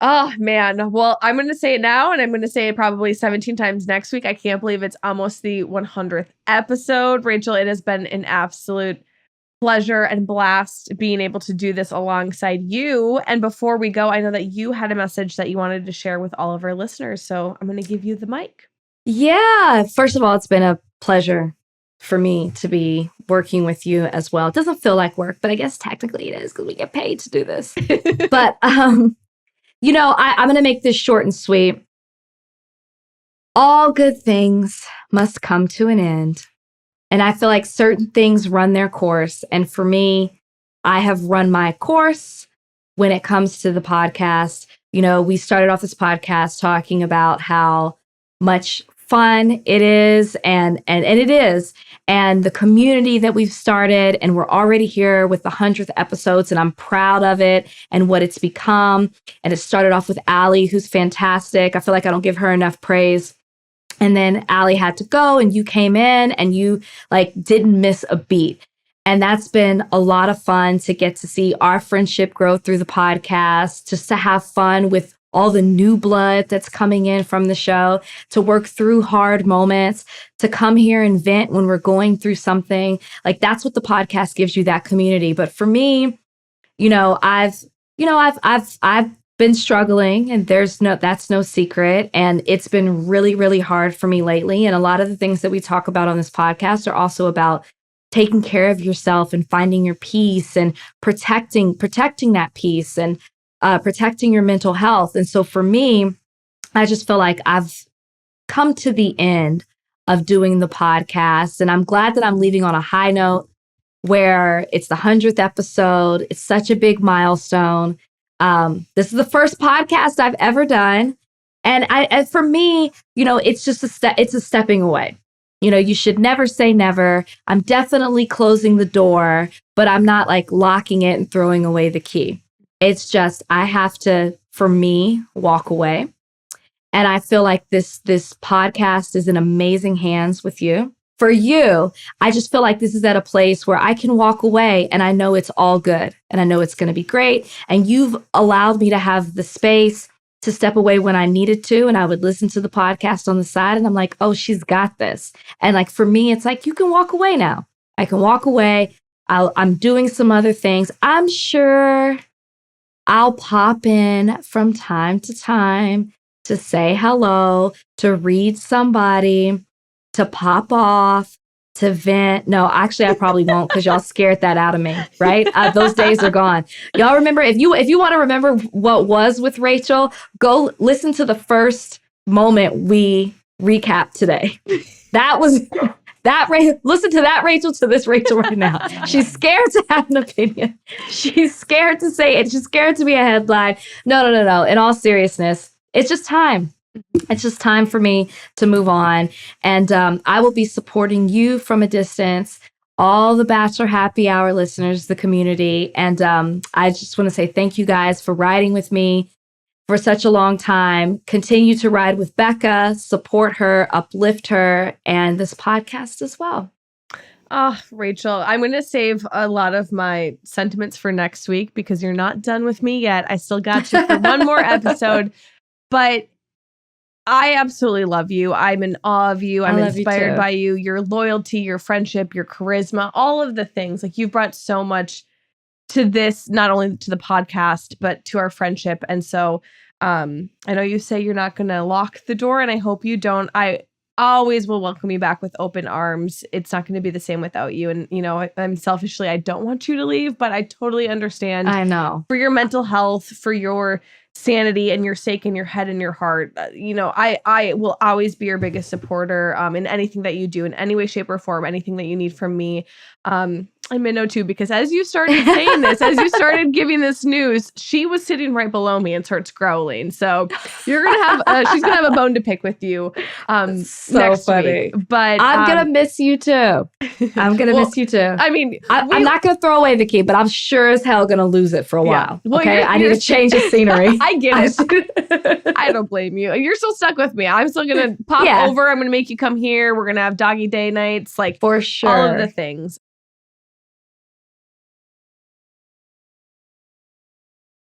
Oh, man. Well, I'm going to say it now, and I'm going to say it probably 17 times next week. I can't believe it's almost the 100th episode. Rachel, it has been an absolute pleasure and blast being able to do this alongside you. And before we go, I know that you had a message that you wanted to share with all of our listeners. So I'm going to give you the mic. Yeah. First of all, it's been a pleasure for me to be working with you as well. It doesn't feel like work, but I guess technically it is because we get paid to do this. But, I'm going to make this short and sweet. All good things must come to an end. And I feel like certain things run their course. And for me, I have run my course when it comes to the podcast. We started off this podcast talking about how much fun it is, and it is, and the community that we've started, and we're already here with the 100th episodes, and I'm proud of it and what it's become. And it started off with Allie, who's fantastic. I feel like I don't give her enough praise. And then Allie had to go, and you came in, and you didn't miss a beat. And that's been a lot of fun to get to see our friendship grow through the podcast, just to have fun with all the new blood that's coming in from the show, to work through hard moments, to come here and vent when we're going through something. That's what the podcast gives you, that community. But for me, I've been struggling, and that's no secret. And it's been really, really hard for me lately. And a lot of the things that we talk about on this podcast are also about taking care of yourself and finding your peace and protecting that peace and protecting your mental health. And so for me, I just feel like I've come to the end of doing the podcast, and I'm glad that I'm leaving on a high note where it's the 100th episode. It's such a big milestone. This is the first podcast I've ever done. And for me, it's just it's a stepping away. You should never say never. I'm definitely closing the door, but I'm not locking it and throwing away the key. It's just, I have to, for me, walk away. And I feel like this podcast is in amazing hands with you. For you, I just feel like this is at a place where I can walk away and I know it's all good and I know it's going to be great. And you've allowed me to have the space to step away when I needed to. And I would listen to the podcast on the side and I'm like, oh, she's got this. And for me, it's you can walk away now. I can walk away. I'm doing some other things. I'm sure I'll pop in from time to time to say hello, to read somebody, to pop off, to vent. No, actually, I probably won't because y'all scared that out of me, right? Those days are gone. Y'all remember, if you want to remember what was with Rachel, go listen to the first moment we recapped today. That was... listen to that Rachel to this Rachel right now. She's scared to have an opinion. She's scared to say it. She's scared to be a headline. No. In all seriousness, it's just time. It's just time for me to move on. And I will be supporting you from a distance, all the Bachelor Happy Hour listeners, the community. And I just want to say thank you guys for riding with me for such a long time. Continue to ride with Becca, support her, uplift her, and this podcast as well. Oh, Rachel, I'm going to save a lot of my sentiments for next week because you're not done with me yet. I still got you for one more episode, but I absolutely love you. I'm in awe of you. I'm inspired by you, your loyalty, your friendship, your charisma, all of the things. You've brought so much to this, not only to the podcast, but to our friendship. And so I know you say you're not going to lock the door, and I hope you don't. I always will welcome you back with open arms. It's not going to be the same without you. And, I'm selfishly, I don't want you to leave, but I totally understand. I know. For your mental health, for your sanity and your sake and your head and your heart. I will always be your biggest supporter in anything that you do, in any way, shape, or form, anything that you need from me. I'm Minnow too, because as you started saying this, as you started giving this news, she was sitting right below me and starts growling. So you're going to have, she's going to have a bone to pick with you next week. But I'm going to miss you too. I'm going to miss you too. I mean, I'm not going to throw away the key, but I'm sure as hell going to lose it for a while. Well, okay. I need a change of scenery. I get it. I don't blame you. You're still stuck with me. I'm still going to pop over. I'm going to make you come here. We're going to have doggy day nights, for sure. All of the things.